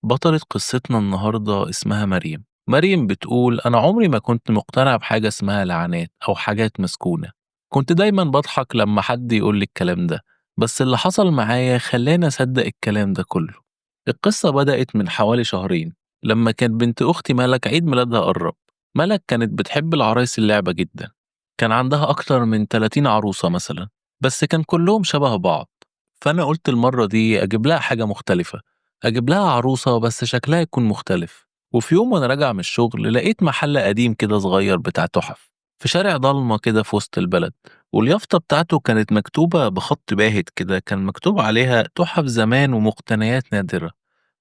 بطلة قصتنا النهاردة اسمها مريم. مريم بتقول أنا عمري ما كنت مقتنع بحاجة اسمها لعنات أو حاجات مسكونة. كنت دايما بضحك لما حد يقول لي الكلام ده، بس اللي حصل معايا خلاني أصدق الكلام ده كله. القصة بدأت من حوالي شهرين، لما كانت بنت أختي ملك عيد ميلادها قرب. ملك كانت بتحب العرايس اللعبة جدا، كان عندها أكتر من 30 عروسة مثلا، بس كان كلهم شبه بعض. فأنا قلت المرة دي أجيب لها حاجة مختلفة، أجيب لها عروسة بس شكلها يكون مختلف. وفي يوم وأنا راجع من الشغل لقيت محل قديم كده صغير بتاع تحف في شارع ضلمة كده في وسط البلد، واليافطة بتاعته كانت مكتوبة بخط باهت كده، كان مكتوب عليها تحف زمان ومقتنيات نادرة.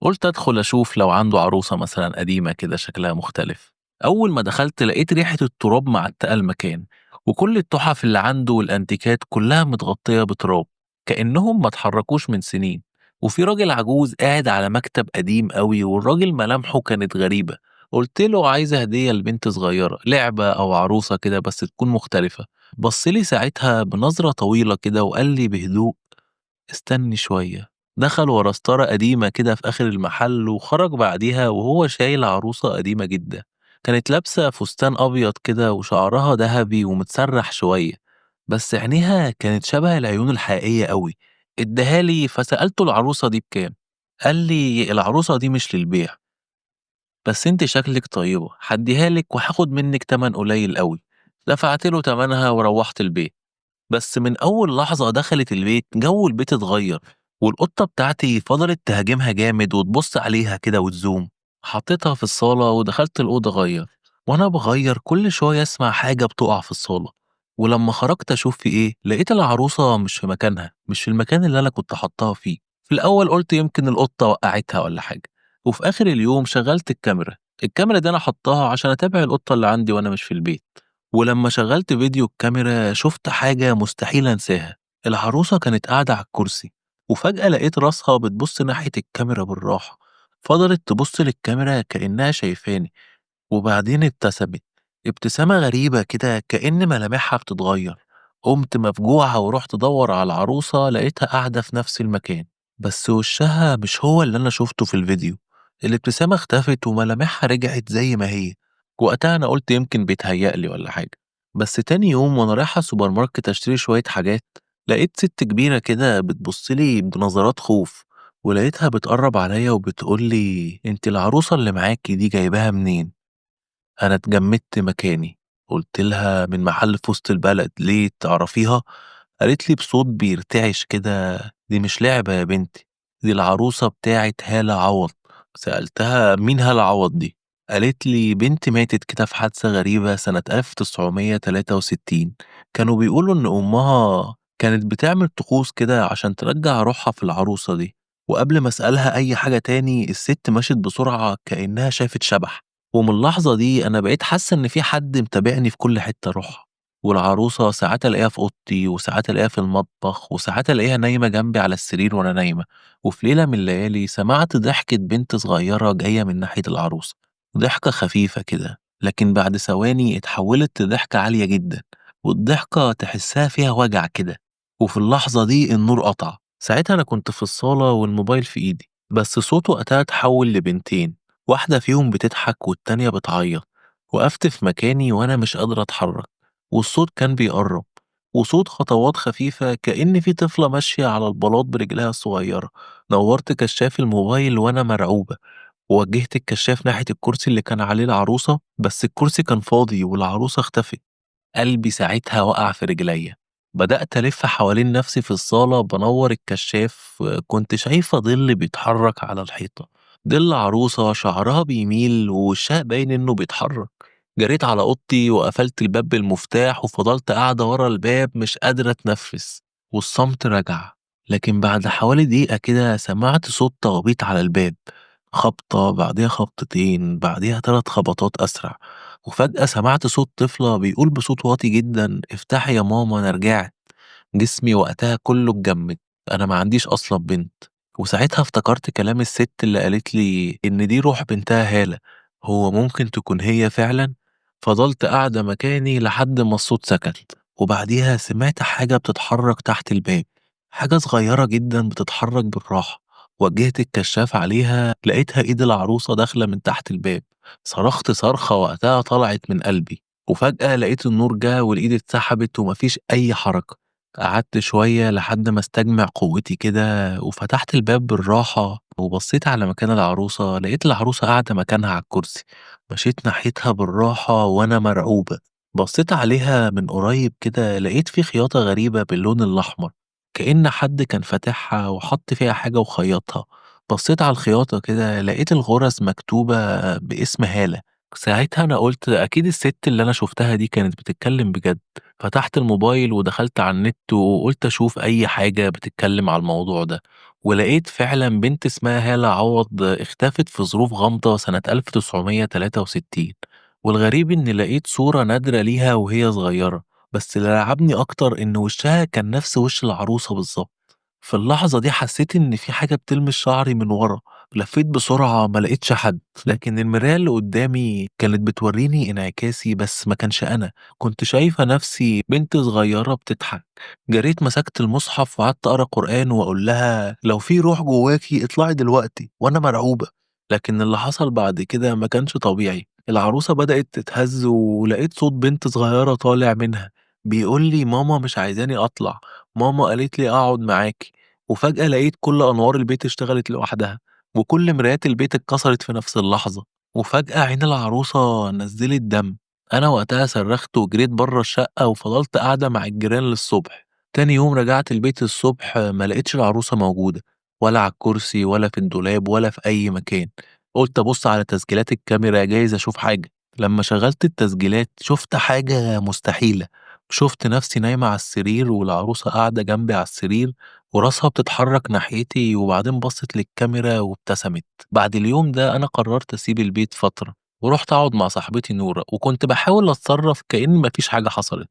قلت أدخل أشوف لو عنده عروسة مثلا قديمة كده شكلها مختلف. أول ما دخلت لقيت ريحة التراب معتقة المكان، وكل التحف اللي عنده والأنتيكات كلها متغطية بتراب، كأنهم ما اتحركوش من سنين. وفي راجل عجوز قاعد على مكتب قديم قوي، والراجل ملامحه كانت غريبة. قلت له عايزة هدية لبنت صغيرة، لعبة أو عروسة كده بس تكون مختلفة. بص لي ساعتها بنظرة طويلة كده وقال لي بهدوء استني شوية. دخل ورا ستارة قديمة كده في آخر المحل وخرج بعديها وهو شايل عروسة قديمة جدا، كانت لابسة فستان أبيض كده وشعرها ذهبي ومتسرح شوية، بس عينيها كانت شبه العيون الحقيقية قوي. اداهالي فسألته العروسة دي بكام؟ قال لي العروسة دي مش للبيع، بس انت شكلك طيبة هديها لك وهاخد منك تمن قليل قوي. دفعت له تمنها وروحت البيت. بس من أول لحظة دخلت البيت جو البيت اتغير، والقطة بتاعتي فضلت تهاجمها جامد وتبص عليها كده وتزوم. حطيتها في الصالة ودخلت الأوضة أغير، وأنا بغير كل شوية أسمع حاجة بتقع في الصالة. ولما خرجت أشوف في إيه لقيت العروسة مش في مكانها، مش في المكان اللي أنا كنت حطها فيه. في الأول قلت يمكن القطة وقعتها ولا حاجة، وفي آخر اليوم شغلت الكاميرا دي أنا حطاها عشان أتابع القطة اللي عندي وأنا مش في البيت. ولما شغلت فيديو الكاميرا شفت حاجة مستحيل أنساها. العروسة كانت قاعدة على الكرسي، وفجأة لقيت راسها بتبص ناحية الكاميرا بالراحة. فضلت تبص للكاميرا كأنها شايفاني، وبعدين ابتسمت ابتسامة غريبة كده كأن ملامحها بتتغير. قمت مفجوعة ورحت أدور على العروسة لقيتها قاعدة في نفس المكان، بس وشها مش هو اللي أنا شفته في الفيديو. الابتسامة اختفت وملامحها رجعت زي ما هي. وقتها أنا قلت يمكن بيتهيألي ولا حاجة. بس تاني يوم وأنا رايحة السوبر ماركت أشتري شوية حاجات، لقيت ست كبيرة كده بتبصلي بنظرات خوف، ولقيتها بتقرب عليا وبتقولي انت العروسة اللي معاكي دي جايباها منين؟ أنا اتجمدت مكاني. قلت لها من محل في وسط البلد، ليه تعرفيها؟ قالت لي بصوت بيرتعش كده دي مش لعبة يا بنتي، دي العروسة بتاعت هالة عوض. سألتها مين هالة عوض دي؟ قالت لي بنتي ماتت كده في حادثة غريبة سنة 1963. كانوا بيقولوا إن أمها كانت بتعمل طقوس كده عشان ترجع روحها في العروسة دي. وقبل ما أسألها أي حاجة تاني الست مشت بسرعة كأنها شافت شبح. ومن اللحظة دي أنا بقيت حاسة إن في حد متابعني في كل حتة أروحها. والعروسة ساعات ألاقيها في أوضتي وساعات ألاقيها في المطبخ وساعات ألاقيها نايمة جنبي على السرير وأنا نايمة. وفي ليلة من الليالي سمعت ضحكة بنت صغيرة جاية من ناحية العروسة، ضحكة خفيفة كده لكن بعد ثواني اتحولت لضحكة عالية جدا، والضحكة تحسها فيها وجع كده. وفي اللحظة دي النور قطع. ساعتها أنا كنت في الصالة والموبايل في إيدي، بس صوته وقتها اتحول لبنتين، واحدة فيهم بتضحك والتانية بتعيط. وقفت في مكاني وأنا مش قادرة أتحرك، والصوت كان بيقرب، وصوت خطوات خفيفة كأن في طفلة ماشية على البلاط برجلها الصغيرة. نورت كشاف الموبايل وأنا مرعوبة، ووجهت الكشاف ناحية الكرسي اللي كان عليه العروسة، بس الكرسي كان فاضي والعروسة اختفت. قلبي ساعتها وقع في رجليا. بدأت ألف حوالين نفسي في الصالة بنور الكشاف، كنت شايفة ظل بيتحرك على الحيطة، ظل عروسة شعرها بيميل ووشها باين إنه بيتحرك. جريت على أوضتي وقفلت الباب بالمفتاح وفضلت قاعدة ورا الباب مش قادرة أتنفس. والصمت رجع، لكن بعد حوالي دقيقة كده سمعت صوت تخبيط على الباب، خبطة بعديها خبطتين بعديها 3 خبطات أسرع. وفجأة سمعت صوت طفلة بيقول بصوت واطي جدا افتحي يا ماما أنا رجعت. جسمي وقتها كله اتجمد، أنا ما عنديش أصلا بنت. وساعتها افتكرت كلام الست اللي قالت لي إن دي روح بنتها هالة، هو ممكن تكون هي فعلا. فضلت قاعدة مكاني لحد ما الصوت سكت، وبعديها سمعت حاجة بتتحرك تحت الباب، حاجة صغيرة جدا بتتحرك بالراحة، وجهت الكشاف عليها لقيتها إيد العروسة داخلة من تحت الباب. صرخت صرخة وقتها طلعت من قلبي، وفجأة لقيت النور جه والإيد اتسحبت ومفيش أي حركة. قعدت شوية لحد ما استجمع قوتي كده وفتحت الباب بالراحة وبصيت على مكان العروسة، لقيت العروسة قاعدة مكانها على الكرسي. مشيت ناحيتها بالراحة وأنا مرعوبة. بصيت عليها من قريب كده لقيت في خياطة غريبة باللون الأحمر، كأن حد كان فاتحها وحط فيها حاجة وخيطها. بصيت على الخياطة كده لقيت الغرز مكتوبة باسم هالة. ساعتها أنا قلت أكيد الست اللي أنا شفتها دي كانت بتتكلم بجد. فتحت الموبايل ودخلت على النت وقلت أشوف أي حاجة بتتكلم على الموضوع ده، ولقيت فعلا بنت اسمها هالة عوض اختفت في ظروف غامضة سنة 1963. والغريب إني لقيت صورة نادرة ليها وهي صغيرة، بس اللي رعبني أكتر إن وشها كان نفس وش العروسة بالظبط. في اللحظة دي حسيت إن في حاجة بتلمس شعري من ورا. لفيت بسرعة ما لقيتش حد، لكن المراية اللي قدامي كانت بتوريني انعكاسي بس ما كانش أنا. كنت شايفة نفسي بنت صغيرة بتضحك. جريت مسكت المصحف وقعدت أقرأ قرآن وأقول لها لو في روح جواكي اطلعي دلوقتي، وأنا مرعوبة. لكن اللي حصل بعد كده ما كانش طبيعي. العروسة بدأت تتهز ولقيت صوت بنت صغيرة طالع منها بيقول لي ماما مش عايزاني أطلع، ماما قالت لي أقعد معاكِ. وفجأة لقيت كل أنوار البيت اشتغلت لوحدها، وكل مرايات البيت اتكسرت في نفس اللحظة، وفجأة عين العروسة نزّلت دم. أنا وقتها صرخت وجريت برّه الشقة وفضلت قاعدة مع الجيران للصبح. تاني يوم رجعت البيت الصبح ما لقيتش العروسة موجودة، ولا على الكرسي ولا في الدولاب ولا في أي مكان. قُلت أبُص على تسجيلات الكاميرا جايز أشوف حاجة. لمّا شغّلت التسجيلات شُفت حاجة مستحيلة. شُفت نفسي نايمة على السرير والعروسة قاعدة جنبي على السرير وراسها بتتحرك ناحيتي، وبعدين بصّت للكاميرا وابتسمت. بعد اليوم ده أنا قررت أسيب البيت فترة، ورُحت أقعد مع صاحبتي نورة، وكنت باحاول أتصرّف كإن ما فيش حاجة حصلت.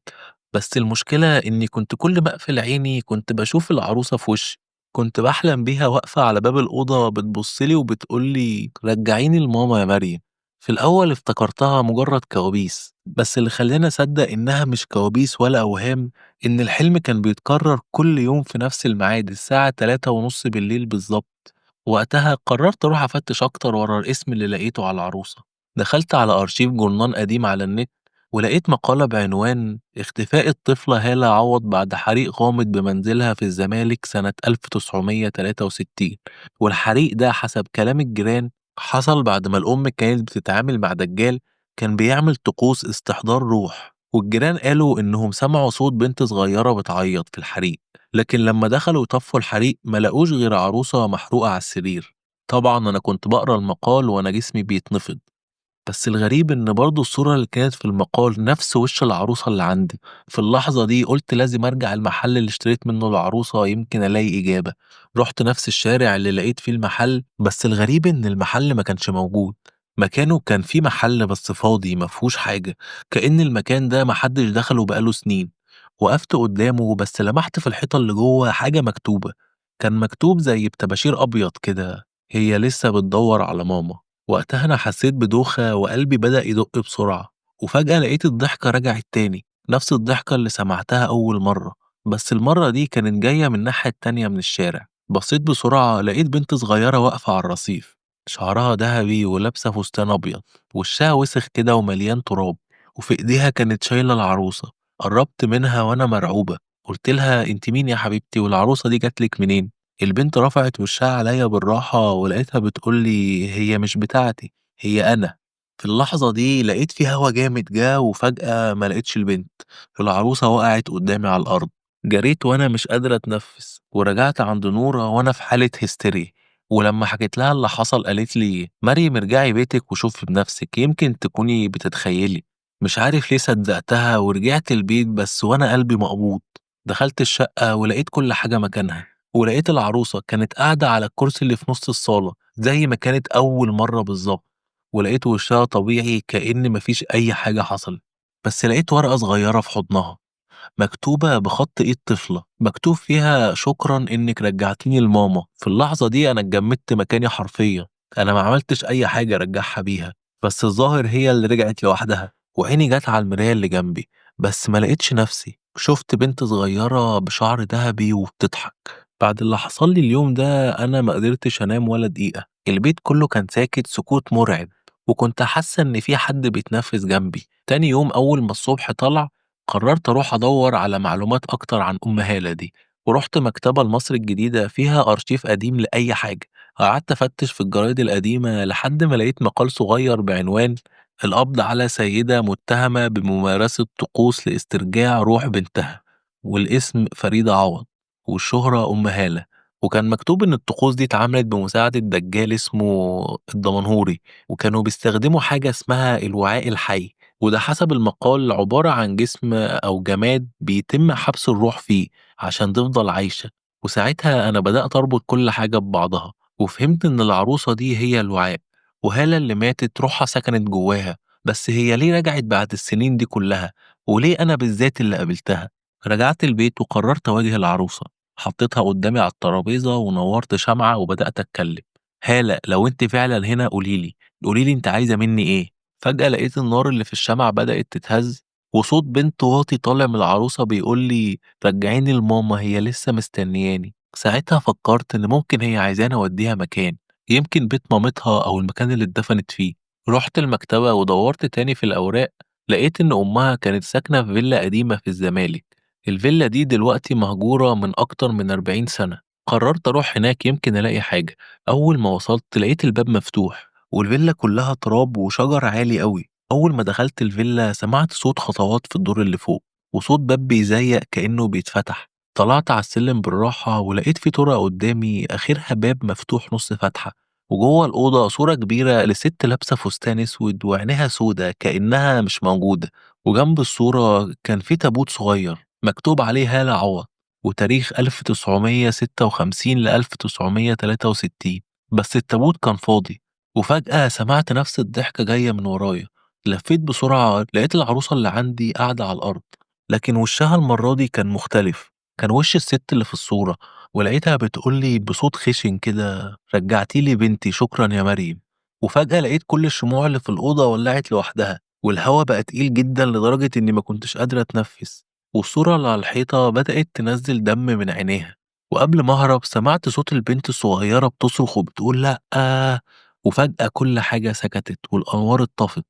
بس المشكلة إني كنت كل ما أقفل عيني كنت باشوف العروسة في وشي. كنت باحلم بيها واقفة على باب الأوضة بتبُص لي وبتقول لي رجّعيني لماما يا مريم. في الأول افتكرتها مجرد كوابيس، بس اللي خلّاني أصدّق إنها مش كوابيس ولا أوهام إن الحلم كان بيتكرر كل يوم في نفس الميعاد الساعة 3:30 بالضبط. وقتها قررت أروح أفتش أكتر ورا الاسم اللي لقيته على العروسة. دخلت على أرشيف جورنان قديم على النت ولقيت مقالة بعنوان اختفاء الطفلة هالة عوض بعد حريق غامض بمنزلها في الزمالك سنة 1963. والحريق ده حسب كلام الجيران حصل بعد ما الأم كانت بتتعامل مع دجال كان بيعمل طقوس استحضار روح، والجيران قالوا إنهم سمعوا صوت بنت صغيرة بتعيط في الحريق. لكن لما دخلوا يطفوا الحريق ما لقوش غير عروسة محروقة على السرير. طبعا أنا كنت بقرا المقال وأنا جسمي بيتنفض. بس الغريب إن برضه الصورة اللي كانت في المقال نفس وش العروسة اللي عندي. في اللحظة دي قلت لازم أرجع المحل اللي اشتريت منه العروسة يمكن ألاقي إجابة. رحت نفس الشارع اللي لقيت فيه المحل، بس الغريب إن المحل ما كانش موجود. مكانه كان فيه محل بس فاضي مفهوش حاجة، كأن المكان ده محدش دخله بقاله سنين. وقفت قدامه بس لمحت في الحيطة اللي جوه حاجة مكتوبة. كان مكتوب زي بطباشير أبيض كده: هي لسه بتدور على ماما. وقتها أنا حسيت بدوخة وقلبي بدأ يدق بسرعة، وفجأة لقيت الضحكة رجعت تاني، نفس الضحكة اللي سمعتها أول مرة، بس المرة دي كانت جاية من الناحية التانية من الشارع. بصيت بسرعة لقيت بنت صغيرة واقفة على الرصيف، شعرها دهبي ولابسة فستان أبيض، وشها وسخ كده ومليان تراب، وفي إيديها كانت شايلة العروسة. قربت منها وأنا مرعوبة، قلت لها انت مين يا حبيبتي والعروسة دي جاتلك منين؟ البنت رفعت وشها عليا بالراحة ولقيتها بتقول لي هي مش بتاعتي، هي أنا. في اللحظة دي لقيت في هوا جامد جه وفجأة ما لقيتش البنت. العروسة وقعت قدامي على الأرض. جريت وأنا مش قادرة أتنفس ورجعت عند نورة وأنا في حالة هستيري. ولما حكيت لها اللي حصل قالت لي مريم ارجعي بيتك وشوفي بنفسك يمكن تكوني بتتخيلي. مش عارف ليه صدقتها ورجعت البيت بس وأنا قلبي مقبوض. دخلت الشقة ولقيت كل حاجة مكانها، ولقيت العروسة كانت قاعدة على الكرسي اللي في نص الصالة زي ما كانت أول مرة بالظبط. ولقيت وشها طبيعي كأن مفيش أي حاجة حصلت. بس لقيت ورقة صغيرة في حضنها مكتوبة بخط إيد طفلة، مكتوب فيها شكرا إنك رجعتيني لماما. في اللحظة دي أنا اتجمدت مكاني حرفيا. أنا ما عملتش أي حاجة أرجعها بيها، بس الظاهر هي اللي رجعت لوحدها. وعيني جت على المراية اللي جنبي بس ما لقيتش نفسي. شفت بنت صغيرة بشعر ذهبي وبتضحك. بعد اللي حصل لي اليوم ده أنا ما قدرتش أنام ولا دقيقة، البيت كله كان ساكت سكوت مرعب، وكنت حاسة إن في حد بيتنفس جنبي. تاني يوم أول ما الصبح طلع قررت أروح أدور على معلومات أكتر عن أم هالة دي، ورحت مكتبة لمصر الجديدة فيها أرشيف قديم لأي حاجة. قعدت أفتش في الجرايد القديمة لحد ما لقيت مقال صغير بعنوان القبض على سيدة متهمة بممارسة طقوس لاسترجاع روح بنتها، والاسم فريدة عوض، والشهرة أم هالة. وكان مكتوب إن الطقوس دي اتعملت بمساعدة دجال اسمه الدمنهوري، وكانوا بيستخدموا حاجة اسمها الوعاء الحي، وده حسب المقال عبارة عن جسم أو جماد بيتم حبس الروح فيه عشان تفضل عايشة. وساعتها أنا بدأت أربط كل حاجة ببعضها، وفهمت إن العروسة دي هي الوعاء، وهالة اللي ماتت روحها سكنت جواها. بس هي ليه رجعت بعد السنين دي كلها؟ وليه أنا بالذات اللي قابلتها؟ رجعت البيت وقررت أواجه العروسة، حطيتها قدامي على الترابيزة ونورت شمعة وبدأت أتكلم. هالة لو انت فعلا هنا قوليلي انت عايزة مني ايه. فجأة لقيت النار اللي في الشمع بدأت تتهز، وصوت بنت واطي طالع من العروسة بيقول لي رجعيني لماما هي لسه مستنياني. ساعتها فكرت ان ممكن هي عايزاني اوديها مكان، يمكن بيت مامتها او المكان اللي اتدفنت فيه. رحت المكتبة ودورت تاني في الأوراق، لقيت إن أمها كانت ساكنة في فيلا قديمة في الزمالك. الفيلا دي دلوقتي مهجورة من أكتر من 40 سنة. قررت أروح هناك يمكن ألاقي حاجة. أول ما وصلت لقيت الباب مفتوح والفيلا كلها تراب وشجر عالي قوي. أول ما دخلت الفيلا سمعت صوت خطوات في الدور اللي فوق، وصوت باب بيزيق كأنه بيتفتح. طلعت على السلم بالراحة ولقيت في طرقة قدامي آخرها باب مفتوح نص فتحة، وجوه الأوضة صورة كبيرة لست لابسة فستان أسود وعينيها سودة كأنها مش موجودة. وجنب الصورة كان في تابوت صغير مكتوب عليه هالة عوض، وتاريخ 1956 ل 1963، بس التابوت كان فاضي. وفجأة سمعت نفس الضحكة جاية من ورايا. لفيت بسرعة لقيت العروسة اللي عندي قاعدة على الأرض، لكن وشها المرة دي كان مختلف. كان وش الست اللي في الصورة، ولقيتها بتقولي بصوت خشن كده رجعتيلي بنتي شكرا يا مريم. وفجأة لقيت كل الشموع اللي في الأوضة ولعت لوحدها، والهوا بقى تقيل جدا لدرجة إني ما كنتش قادرة أتنفس، والصورة اللي على الحيطة بدأت تنزل دم من عينيها. وقبل ما أهرب سمعت صوت البنت الصغيرة بتصرخ وبتقول لأ. وفجأة كل حاجة سكتت والأنوار اتطفت،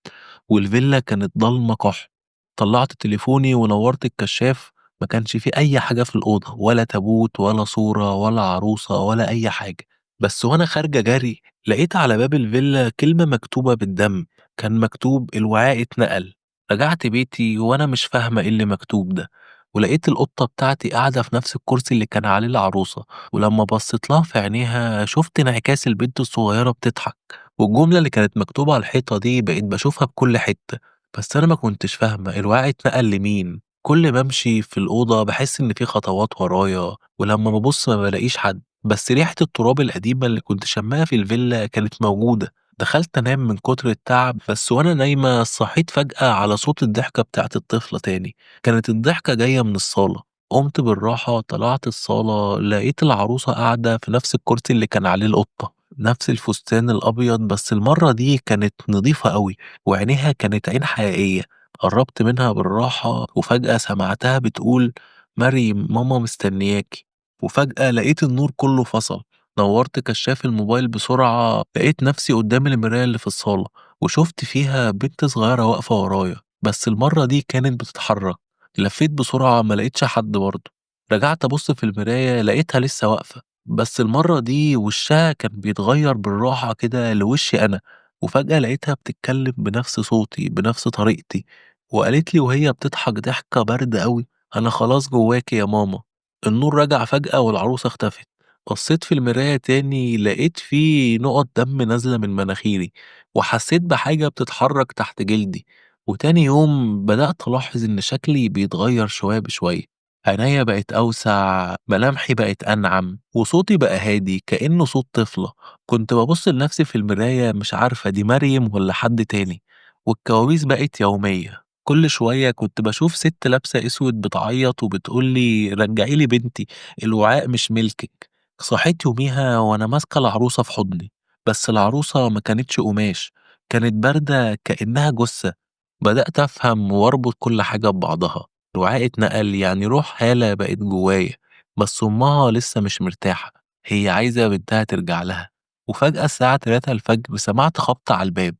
والفيلا كانت ضلمة كحل. طلعت تليفوني ونورت الكشاف، ما كانش في أي حاجة في الأوضة، ولا تابوت ولا صورة ولا عروسة ولا أي حاجة. بس وأنا خارجة جري لقيت على باب الفيلا كلمة مكتوبة بالدم، كان مكتوب الوعاء اتنقل. رجعت بيتي وأنا مش فاهمة إيه اللي مكتوب ده، ولقيت القطة بتاعتي قاعدة في نفس الكرسي اللي كان عليه العروسة، ولما بصيت لها في عينيها شفت انعكاس البنت الصغيرة بتضحك. والجملة اللي كانت مكتوبة على الحيطة دي بقيت بشوفها بكل حتة. بس أنا ما كنتش فاهمة الوعي اتنقل لمين. كل ما أمشي في الأوضة باحس إن في خطوات ورايا، ولما بابُص ما بالاقيش حد، بس ريحة التراب القديمة اللي كنت شامّاها في الفيلا كانت موجودة. دخلت أنام من كتر التعب، بس وأنا نايمة صحيت فجأة على صوت الضحكة بتاعة الطفلة تاني. كانت الضحكة جاية من الصالة. قُمت بالراحة طلعت الصالة لقيت العروسة قاعدة في نفس الكرسي اللي كان عليه القطة، نفس الفستان الأبيض بس المرّة دي كانت نضيفة أوي، وعينيها كانت عين حقيقية. قربت منها بالراحة وفجأة سمعتها بتقول مريم ماما مستنياكي. وفجأة لقيت النور كله فصل. نورت كشاف الموبايل بسرعة لقيت نفسي قدام المراية اللي في الصالة، وشفت فيها بنت صغيرة واقفة ورايا، بس المرة دي كانت بتتحرك. لفيت بسرعة ما لقيتش حد برضه. رجعت أبص في المراية لقيتها لسه واقفة، بس المرة دي وشها كان بيتغير بالراحة كده لوشي أنا. وفجأة لقيتها بتتكلم بنفس صوتي بنفس طريقتي، وقالت لي وهي بتضحك ضحكة باردة أوي أنا خلاص جواكِ يا ماما. النور رجع فجأة والعروسة اختفت. بصيت في المراية تاني لقيت في نقط دم نازلة من مناخيري، وحسيت بحاجة بتتحرك تحت جلدي. وتاني يوم بدأت ألاحظ إن شكلي بيتغير شوية بشوية، عينيا بقت أوسع، ملامحي بقت أنعم، وصوتي بقى هادي كأنه صوت طفلة. كنت ببص لنفسي في المراية مش عارفة دي مريم ولا حد تاني. والكوابيس بقت يومية، كل شوية كنت باشوف ست لابسة أسود بتعيط وبتقول لي رجعي لي بنتي، الوعاء مش ملكِك. صحيت يوميها وأنا ماسكة العروسة في حضني، بس العروسة ما كانتش قماش، كانت باردة كأنها جثة. بدأت أفهم وأربط كل حاجة ببعضها. الوعاء اتنقل يعني روح هالة بقت جوايا، بس أمها لسه مش مرتاحة، هي عايزة بنتها ترجع لها. وفجأة الساعة 3 الفجر سمعت خبط على الباب.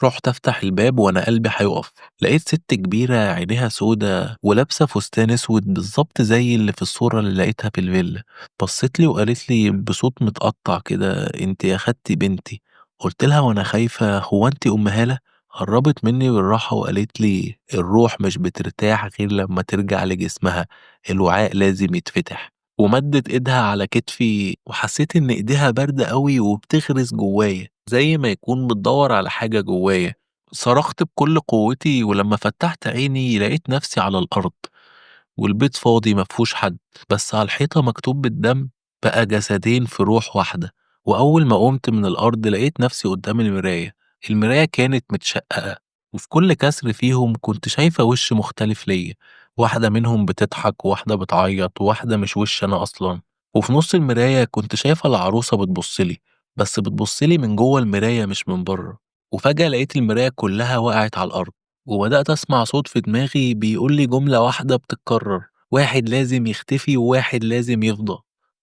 رحت أفتح الباب وأنا قلبي هيقف. لقيت ست كبيرة عينيها سودا ولابسة فستان أسود بالظبط زي اللي في الصورة اللي لقيتها في الفيلا. بصت لي وقالت لي بصوت متقطع كده: انت أخدتي بنتي. قلت لها وأنا خايفة: هو انت أم هالة؟ قربت مني بالراحة وقالت لي: الروح مش بترتاح غير لما ترجع لجسمها، الوعاء لازم يتفتح. ومدت ايدها على كتفي وحسيت ان ايديها باردة قوي وبتغرس جوايا زي ما يكون بتدور على حاجة جوايا. صرخت بكل قوتي ولما فتحت عيني لقيت نفسي على الأرض، والبيت فاضي مفهوش حد، بس على الحيطة مكتوب بالدم: بقى جسدين في روح واحدة. وأول ما قمت من الأرض لقيت نفسي قدام المراية. المراية كانت متشققة، وفي كل كسر فيهم كنت شايفة وش مختلف ليا. واحدة منهم بتضحك وواحدة بتعيط وواحدة مش وش أنا أصلا. وفي نص المراية كنت شايفة العروسة بتبصلي، بس بتبصلي من جوه المراية مش من بره. وفجأة لقيت المراية كلها وقعت على الأرض، وبدأت أسمع صوت في دماغي بيقول لي جملة واحدة بتتكرر: واحد لازم يختفي وواحد لازم يفضى.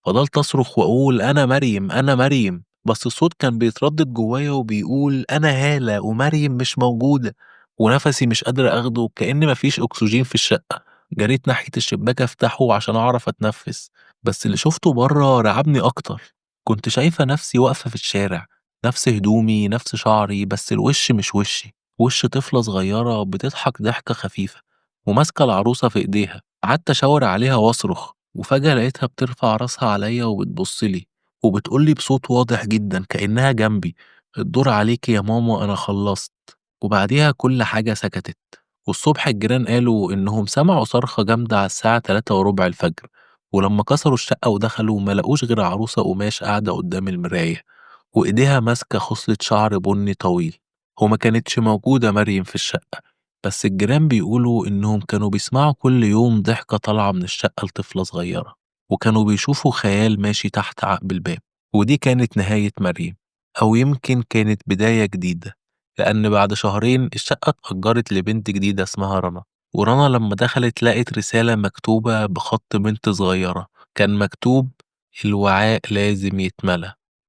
فضلت أصرخ وأقول: أنا مريم، أنا مريم، بس الصوت كان بيتردد جوايا وبيقول: أنا هالة ومريم مش موجودة. ونفسي مش قادر أخده كأن مفيش أكسجين في الشقة. جريت ناحية الشباك أفتحه عشان أعرف أتنفس، بس اللي شفته بره رعبني أكتر. كنت شايفة نفسي واقفة في الشارع، نفس هدومي نفس شعري، بس الوش مش وشي، وش طفلة صغيرة بتضحك ضحكة خفيفة وماسكة العروسة في إيديها. قعدت أشاور عليها وأصرخ، وفجأة لقيتها بترفع راسها عليا وبتبصلي وبتقولي بصوت واضح جدا كأنها جنبي: الدور عليك يا ماما، أنا خلصت. وبعديها كل حاجة سكتت. والصبح الجيران قالوا إنهم سمعوا صرخة جامدة على الساعة 3 وربع الفجر، ولما كسروا الشقة ودخلوا ما لقوش غير عروسة قماش قاعدة قدام المراية، وإيديها ماسكة خصلة شعر بني طويل. وما كانتش موجودة مريم في الشقة، بس الجيران بيقولوا إنهم كانوا بيسمعوا كل يوم ضحكة طالعة من الشقة لطفلة صغيرة، وكانوا بيشوفوا خيال ماشي تحت عقب الباب. ودي كانت نهاية مريم، أو يمكن كانت بداية جديدة، لأن بعد شهرين الشقة اتأجرت لبنت جديدة اسمها رنا. ورنا لما دخلت لقت رسالة مكتوبة بخط بنت صغيرة، كان مكتوب: الوعاء لازم يتملى.